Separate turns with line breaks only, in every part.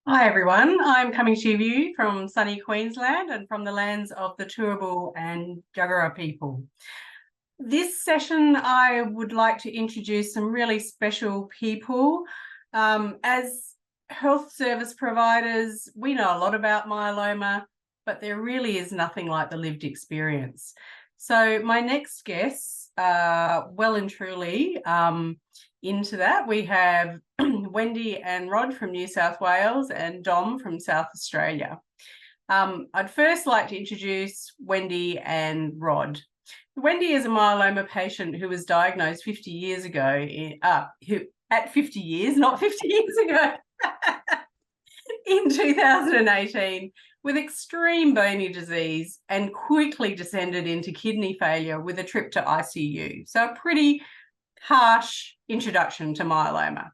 Hi everyone, I'm coming to you from sunny Queensland and from the lands of the Turrbal and Jagera people. This session I would like to introduce some really special people. As health service providers, we know a lot about myeloma, but there really is nothing like the lived experience. So my next guests are well and truly into that. We have Wendy and Rod from New South Wales and Dom from South Australia. I'd first like to introduce Wendy and Rod. Wendy is a myeloma patient who was diagnosed 50 years ago, at 50 years, not 50 years ago, in 2018 with extreme bony disease and quickly descended into kidney failure with a trip to ICU. So a pretty harsh introduction to myeloma.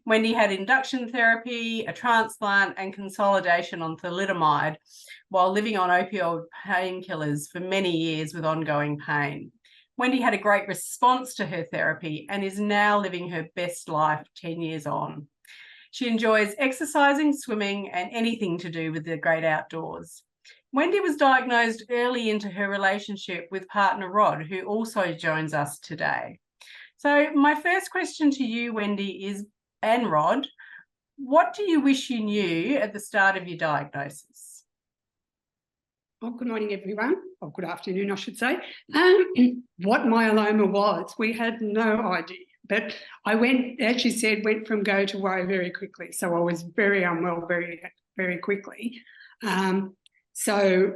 Wendy had induction therapy, a transplant, and consolidation on thalidomide while living on opioid painkillers for many years with ongoing pain. Wendy had a great response to her therapy and is now living her best life 10 years on. She enjoys exercising, swimming, and anything to do with the great outdoors. Wendy was diagnosed early into her relationship with partner Rod, who also joins us today. So my first question to you, Wendy, is, and Rod, what do you wish you knew at the start of your diagnosis?
Well, good morning, everyone, or good afternoon, I should say. What myeloma was, we had no idea. But I went, as you said, went from go to woe very quickly. So I was very unwell very, very quickly. So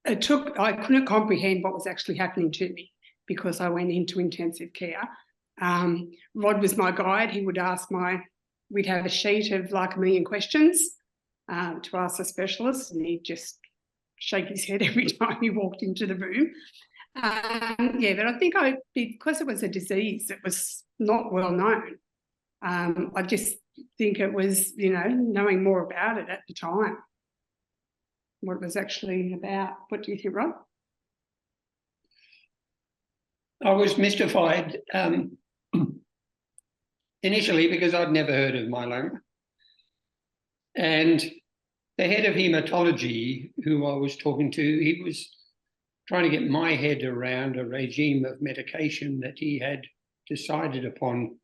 I couldn't comprehend what was actually happening to me because I went into intensive care. Rod was my guide. He would we'd have a sheet of like a million questions to ask the specialist, and he'd just shake his head every time he walked into the room. But I think because it was a disease that was not well known, I just think it was, knowing more about it at the time, what it was actually about. What do you think, Rod?
I was mystified initially because I'd never heard of myeloma. And the head of haematology, who I was talking to, he was trying to get my head around a regime of medication that he had decided upon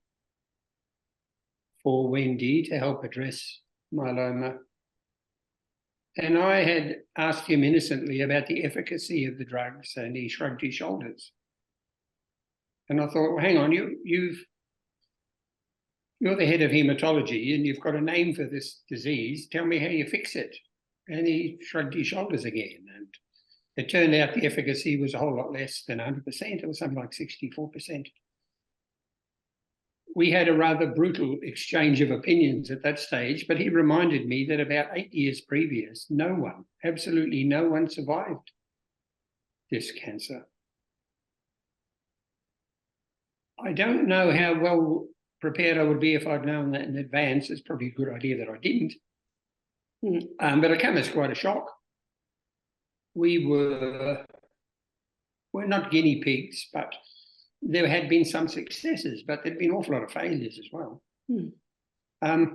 for Wendy to help address myeloma. And I had asked him innocently about the efficacy of the drugs, and he shrugged his shoulders. And I thought, well, hang on, you're the head of haematology and you've got a name for this disease. Tell me how you fix it. And he shrugged his shoulders again. And it turned out the efficacy was a whole lot less than 100%. It was something like 64%. We had a rather brutal exchange of opinions at that stage, but he reminded me that about 8 years previous, no one, absolutely no one, survived this cancer. I don't know how well prepared I would be if I'd known that in advance. It's probably a good idea that I didn't. But it came as quite a shock. We're not guinea pigs, but there had been some successes, but there'd been an awful lot of failures as well. I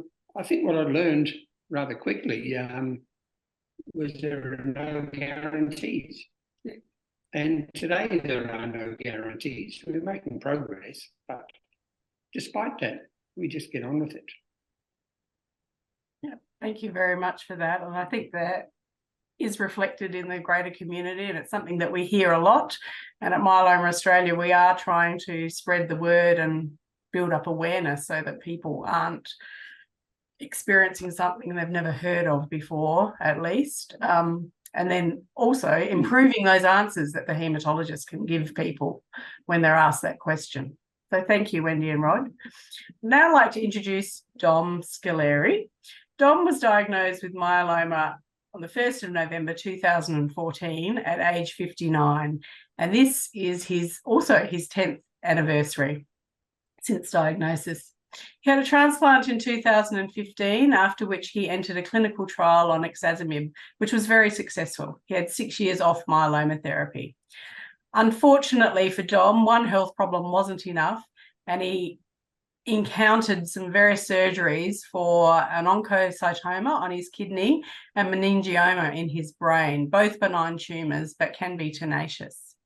think what I learned rather quickly was there are no guarantees. And today there are no guarantees. We're making progress, but despite that, we just get on with it.
Yeah, thank you very much for that. And I think that is reflected in the greater community, and it's something that we hear a lot. And at Myeloma Australia, we are trying to spread the word and build up awareness so that people aren't experiencing something they've never heard of before, at least. And then also improving those answers that the haematologist can give people when they're asked that question. So thank you, Wendy and Rod. Now I'd like to introduce Dom Scaleri. Dom was diagnosed with myeloma on the 1st of November 2014 at age 59. And this is also his 10th anniversary since diagnosis. He had a transplant in 2015, after which he entered a clinical trial on ixazomib, which was very successful. He had 6 years off myeloma therapy. Unfortunately for Dom, one health problem wasn't enough, and he encountered some various surgeries for an oncocytoma on his kidney and meningioma in his brain, both benign tumours, but can be tenacious.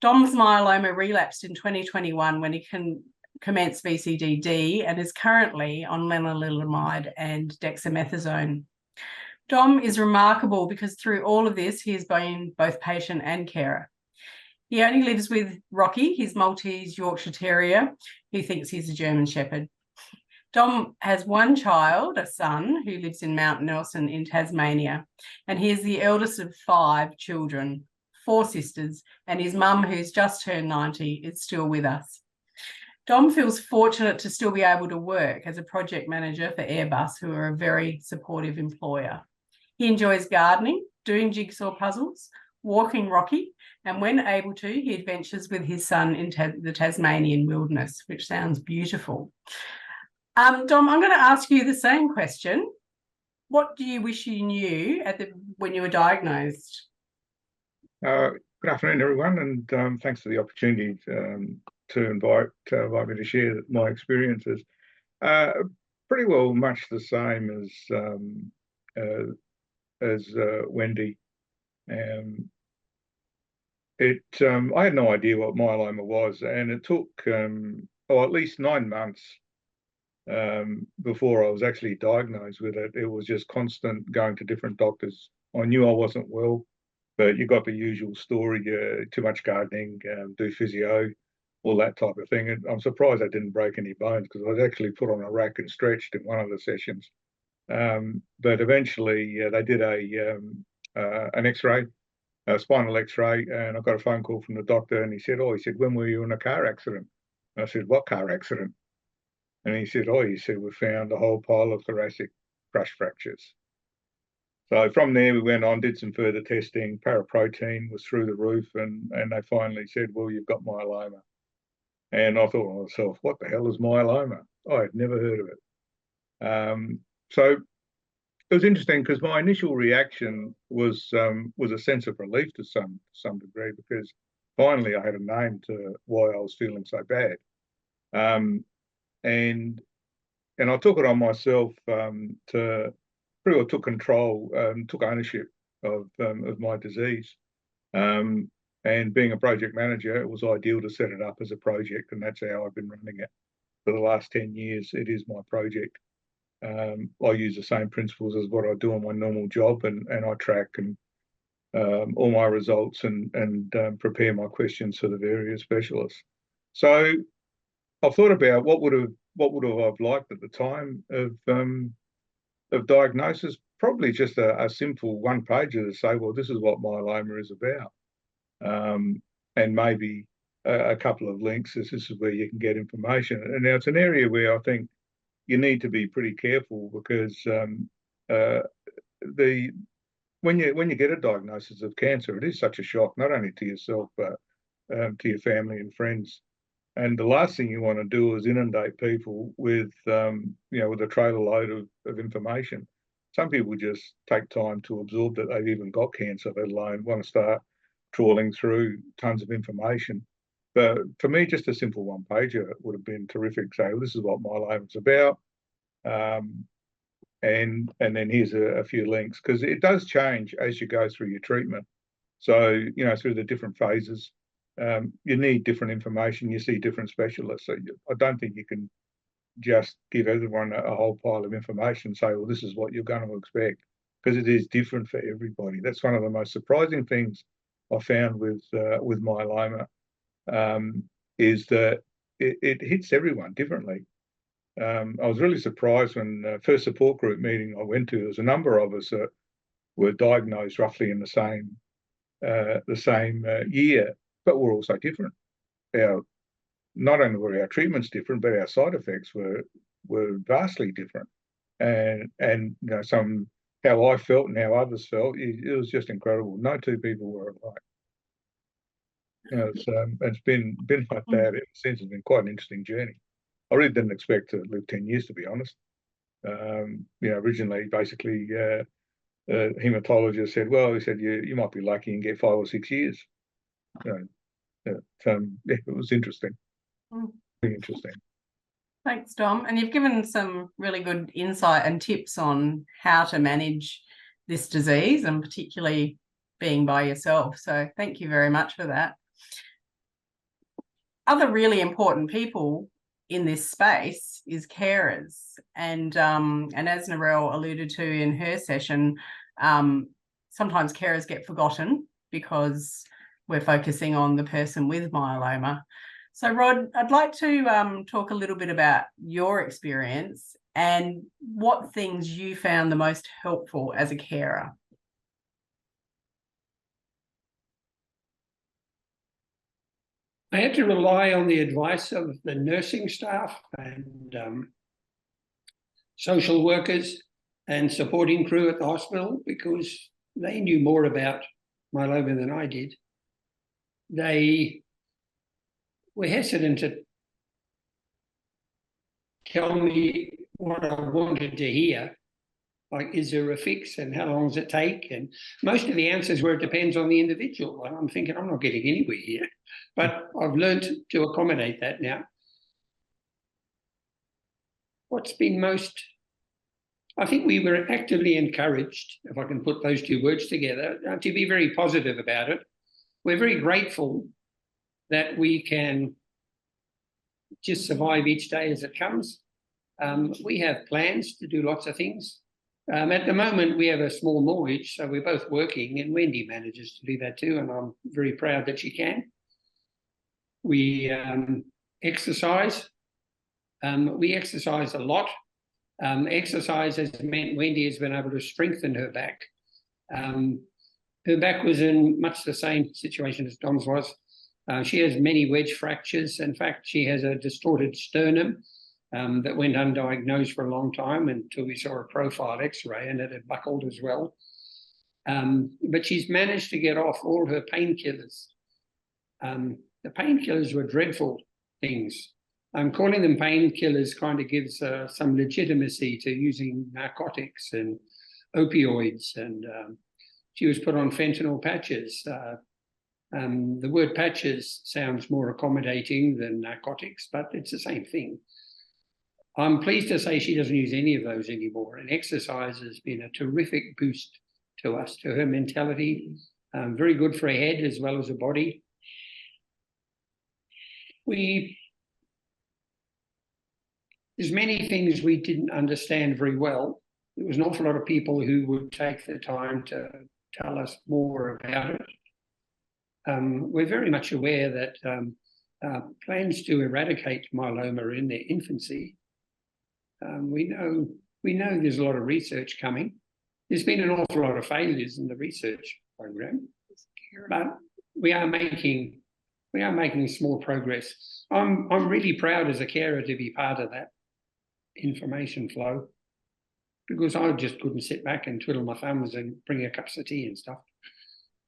Dom's myeloma relapsed in 2021 when he commenced VCDD and is currently on lenalidomide and dexamethasone. Dom is remarkable because through all of this, he has been both patient and carer. He only lives with Rocky, his Maltese Yorkshire Terrier, who thinks he's a German Shepherd. Dom has one child, a son, who lives in Mount Nelson in Tasmania, and he is the eldest of 5 children, 4 sisters, and his mum, who's just turned 90, is still with us. Dom feels fortunate to still be able to work as a project manager for Airbus, who are a very supportive employer. He enjoys gardening, doing jigsaw puzzles, walking Rocky, and when able to, he adventures with his son in the Tasmanian wilderness, which sounds beautiful. Dom, I'm going to ask you the same question. What do you wish you knew when you were diagnosed?
Good afternoon, everyone, and thanks for the opportunity to invite me to share my experiences. Pretty well much the same as Wendy. I had no idea what myeloma was, and it took at least 9 months before I was actually diagnosed with it. It was just constant going to different doctors. I knew I wasn't well, but you got the usual story: too much gardening, do physio, all that type of thing. And I'm surprised I didn't break any bones because I was actually put on a rack and stretched in one of the sessions. But eventually they did an X-ray, a spinal X-ray, and I got a phone call from the doctor, and he said, when were you in a car accident? And I said, what car accident? And he said, we found a whole pile of thoracic crush fractures. So from there, we went on, did some further testing. Paraprotein was through the roof, and they finally said, well, you've got myeloma. And I thought to myself, what the hell is myeloma? I had never heard of it. So it was interesting because my initial reaction was a sense of relief to some degree, because finally I had a name to why I was feeling so bad. And I took it on myself to pretty well took control, took ownership of my disease. And being a project manager, it was ideal to set it up as a project, and that's how I've been running it for the last 10 years. It is my project. I use the same principles as what I do on my normal job, and I track and all my results and prepare my questions for the various specialists. So I've thought about what would have I've liked at the time of diagnosis. Probably just a simple one-pager to say, well, this is what myeloma is about, and maybe a couple of links. This is where you can get information. And now it's an area where I think you need to be pretty careful, because when you get a diagnosis of cancer, it is such a shock, not only to yourself but to your family and friends. And the last thing you want to do is inundate people with with a trailer load of information. Some people just take time to absorb that they've even got cancer, let alone want to start trawling through tons of information. But for me, just a simple one-pager would have been terrific. Say, well, this is what myeloma is about, and then here's a few links, because it does change as you go through your treatment. So through the different phases, you need different information. You see different specialists. So I don't think you can just give everyone a whole pile of information and say, well, this is what you're going to expect, because it is different for everybody. That's one of the most surprising things I found with myeloma. Is that it hits everyone differently. I was really surprised when first support group meeting I went to, there was a number of us that were diagnosed roughly in the same year, but we're also different. Not only were our treatments different, but our side effects were vastly different. And how I felt and how others felt, it was just incredible. No two people were alike. It's been like that ever since. It's been quite an interesting journey. I really didn't expect to live 10 years, to be honest. Originally, basically, a hematologist said, well, he said, you might be lucky and get 5 or 6 years. It was interesting. Really interesting.
Thanks, Dom. And you've given some really good insight and tips on how to manage this disease, and particularly being by yourself. So thank you very much for that. Other really important people in this space is carers. And as Narelle alluded to in her session, sometimes carers get forgotten because we're focusing on the person with myeloma. So Rod, I'd like to talk a little bit about your experience and what things you found the most helpful as a carer.
I had to rely on the advice of the nursing staff and social workers and supporting crew at the hospital, because they knew more about myeloma than I did. They were hesitant to tell me what I wanted to hear, like, is there a fix and how long does it take? And most of the answers were, it depends on the individual. And I'm thinking, I'm not getting anywhere here. But I've learned to accommodate that now. What's been most, I think we were actively encouraged, if I can put those two words together, to be very positive about it. We're very grateful that we can just survive each day as it comes. We have plans to do lots of things. At the moment, we have a small mortgage, so we're both working, and Wendy manages to do that too, and I'm very proud that she can. We exercise. We exercise a lot. Exercise has meant Wendy has been able to strengthen her back. Her back was in much the same situation as Dom's was. She has many wedge fractures. In fact, she has a distorted sternum that went undiagnosed for a long time until we saw a profile X-ray, and it had buckled as well. But she's managed to get off all her painkillers. The painkillers were dreadful things. Calling them painkillers kind of gives some legitimacy to using narcotics and opioids, and she was put on fentanyl patches. The word patches sounds more accommodating than narcotics, but it's the same thing. I'm pleased to say she doesn't use any of those anymore, and exercise has been a terrific boost to us, to her mentality, very good for her head as well as her body. There's many things we didn't understand very well. There was an awful lot of people who would take the time to tell us more about it. We're very much aware that plans to eradicate myeloma are in their infancy. We know there's a lot of research coming. There's been an awful lot of failures in the research program, but we are making small progress. I'm really proud as a carer to be part of that information flow, because I just couldn't sit back and twiddle my thumbs and bring her cups of tea and stuff.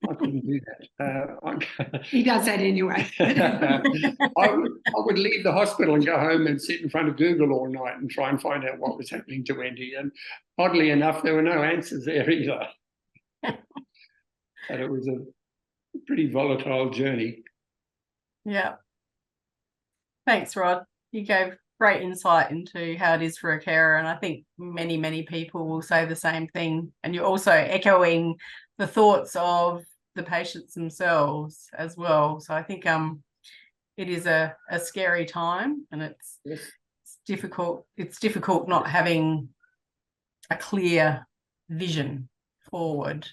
I couldn't do that.
He does that anyway.
I would leave the hospital and go home and sit in front of Google all night and try and find out what was happening to Wendy. And oddly enough, there were no answers there either. But it was a pretty volatile journey.
Yeah. Thanks, Rod. You gave great insight into how it is for a carer, and I think many, many people will say the same thing. And you're also echoing the thoughts of the patients themselves as well. So I think it is a scary time, and it's difficult. It's difficult not having a clear vision forward.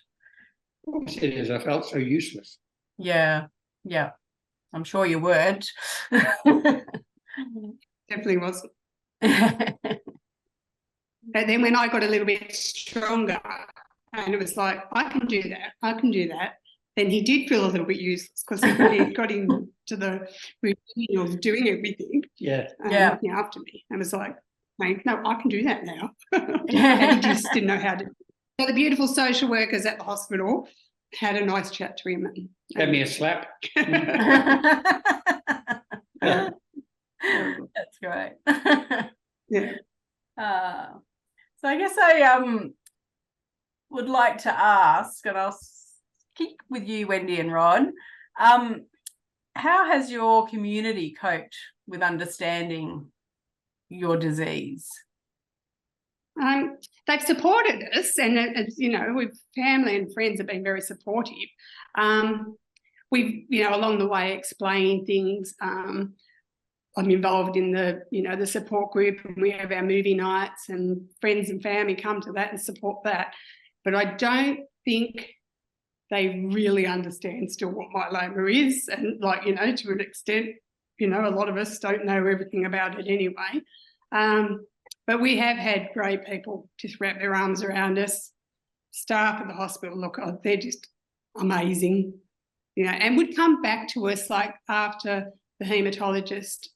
It is. I felt so useless.
Yeah. I'm sure you weren't.
Definitely wasn't. But then when I got a little bit stronger and it was like, I can do that, then he did feel a little bit useless, because he got into the routine of doing everything.
Yeah.
Looking after me. And was like, no, I can do that now. And he just didn't know how to. So the beautiful social workers at the hospital had a nice chat to him. And
Gave me a slap.
That's great.
Yeah.
So I guess I would like to ask, and I'll kick with you, Wendy and Rod, how has your community coped with understanding your disease?
They've supported us, and it's, you know, with family and friends have been very supportive. We've, you know, along the way explained things. I'm involved in the, you know, the support group, and we have our movie nights, and friends and family come to that and support that. But I don't think they really understand still what myeloma is, and, like, you know, to an extent, you know, a lot of us don't know everything about it anyway. But we have had great people just wrap their arms around us. Staff at the hospital, look, they're just amazing, you know, and would come back to us like after the haematologist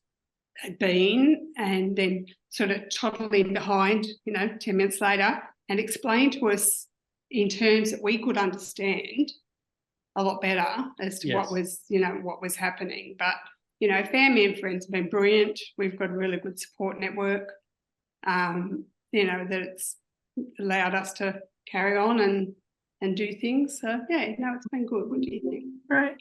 had been, and then sort of toddle in behind, you know, 10 minutes later, and explain to us in terms that we could understand a lot better as to what was, you know, what was happening. But, you know, family and friends have been brilliant. We've got a really good support network. You know, that it's allowed us to carry on and do things. So yeah, no, it's been good. What do you think?
Right.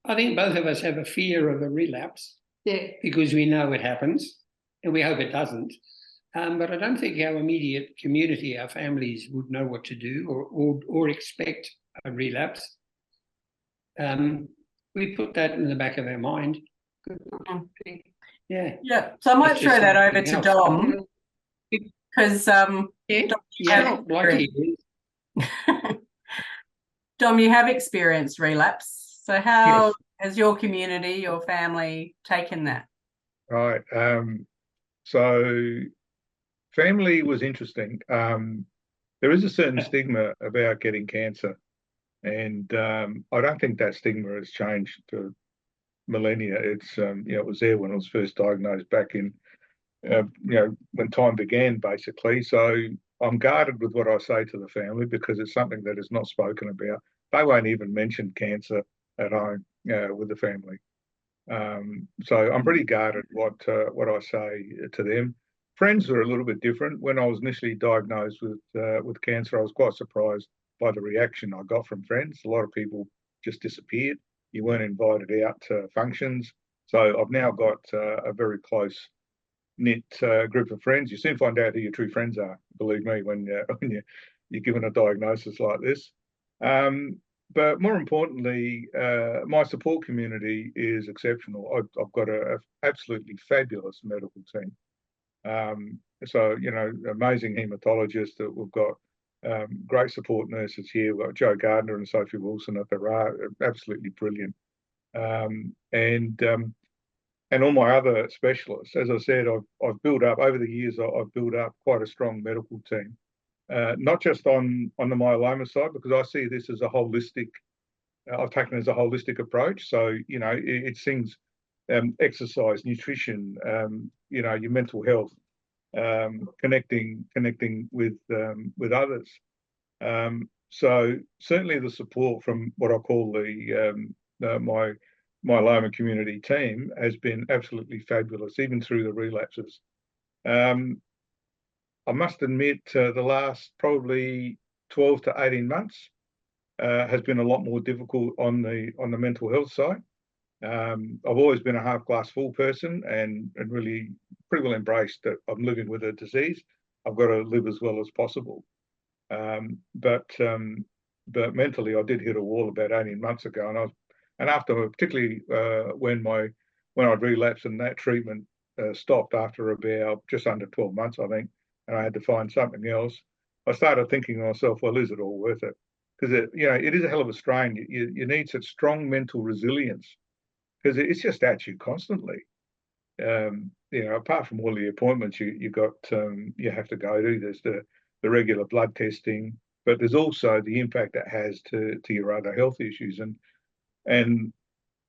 I think both of us have a fear of a relapse.
Yeah.
Because we know it happens, and we hope it doesn't. But I don't think our immediate community, our families, would know what to do or expect a relapse. We put that in the back of our mind.
Good.
Yeah.
Yeah. So I might
That's
throw
just
that over
something
to
else.
Dom, because
Yeah.
Yeah, like it is.
Dom, you have experienced relapse. So how
Yes.
has your community, your family taken that?
Right. So family was interesting. There is a certain stigma about getting cancer, and I don't think that stigma has changed for millennia. It's you know, it was there when I was first diagnosed back in you know, when time began, basically. So I'm guarded with what I say to the family because it's something that is not spoken about. They won't even mention cancer at home with the family. So I'm pretty guarded what I say to them. Friends are a little bit different. When I was initially diagnosed with cancer, I was quite surprised by the reaction I got from friends. A lot of people just disappeared. You weren't invited out to functions. So I've now got a very close knit group of friends. You soon find out who your true friends are. Believe me, when you're given a diagnosis like this. But more importantly, my support community is exceptional. I've got an absolutely fabulous medical team. So, you know, amazing haematologists that we've got, great support nurses here. We've got Joe Gardner and Sophie Wilson at the RA, absolutely brilliant. And all my other specialists. As I said, I've built up over the years. I've built up quite a strong medical team. Not just on the myeloma side, because I see this as a holistic, I've taken it as a holistic approach. So, you know, it's things, exercise, nutrition, you know, your mental health, connecting with others. So certainly the support from what I call my myeloma community team has been absolutely fabulous, even through the relapses. I must admit, the last probably 12 to 18 months has been a lot more difficult on the mental health side. I've always been a half glass full person and really pretty well embraced that I'm living with a disease. I've got to live as well as possible. But mentally, I did hit a wall about 18 months ago, and after, particularly when I'd relapsed and that treatment stopped after about just under 12 months, I think, and I had to find something else, I started thinking to myself, well, is it all worth it? Because it is a hell of a strain. You need such strong mental resilience because it's just at you constantly. Apart from all the appointments you have to go to, there's the regular blood testing, but there's also the impact that has to your other health issues. And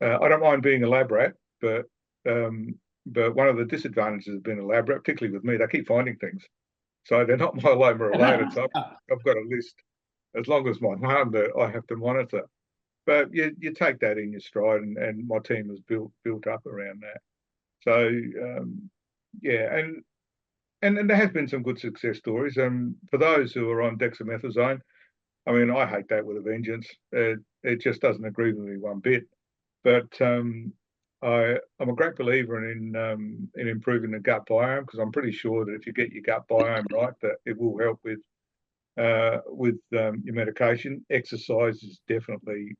I don't mind being elaborate, but one of the disadvantages of being elaborate, particularly with me, they keep finding things. So they're not myeloma related. So I've got a list as long as my harm that I have to monitor. But you take that in your stride, and my team has built up around that. So and there has been some good success stories. For those who are on dexamethasone, I mean, I hate that with a vengeance. It just doesn't agree with me one bit. But I'm a great believer in improving the gut biome, because I'm pretty sure that if you get your gut biome right, that it will help with your medication. Exercise is definitely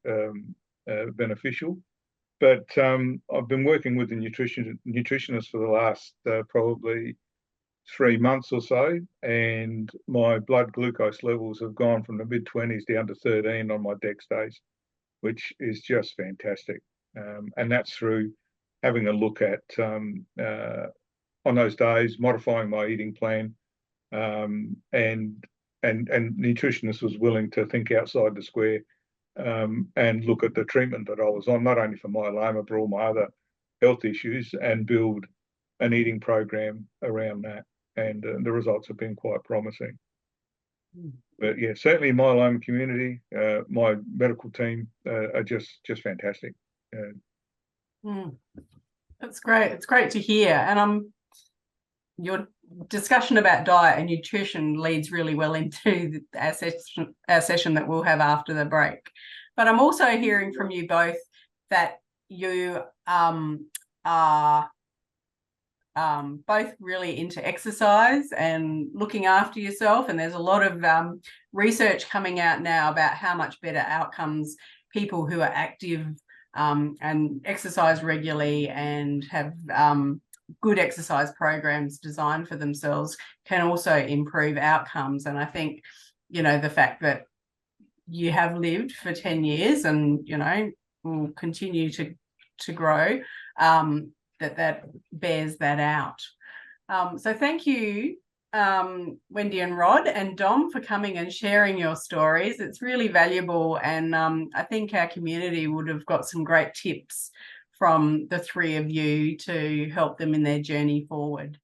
beneficial. But I've been working with the nutritionist for the last probably 3 months or so, and my blood glucose levels have gone from the mid-20s down to 13 on my DEX days, which is just fantastic. And that's through having a look at, on those days, modifying my eating plan, and nutritionist was willing to think outside the square, and look at the treatment that I was on, not only for myeloma, but all my other health issues, and build an eating program around that. And the results have been quite promising. But yeah, certainly myeloma community, my medical team are just fantastic.
That's great. It's great to hear. And your discussion about diet and nutrition leads really well into our session that we'll have after the break. But I'm also hearing from you both that you are both really into exercise and looking after yourself. And there's a lot of research coming out now about how much better outcomes people who are active and exercise regularly and have good exercise programs designed for themselves can also improve outcomes. And I think, you know, the fact that you have lived for 10 years and, you know, will continue to grow, that bears that out. So thank you, Wendy and Rod and Dom, for coming and sharing your stories. It's really valuable, and I think our community would have got some great tips from the three of you to help them in their journey forward.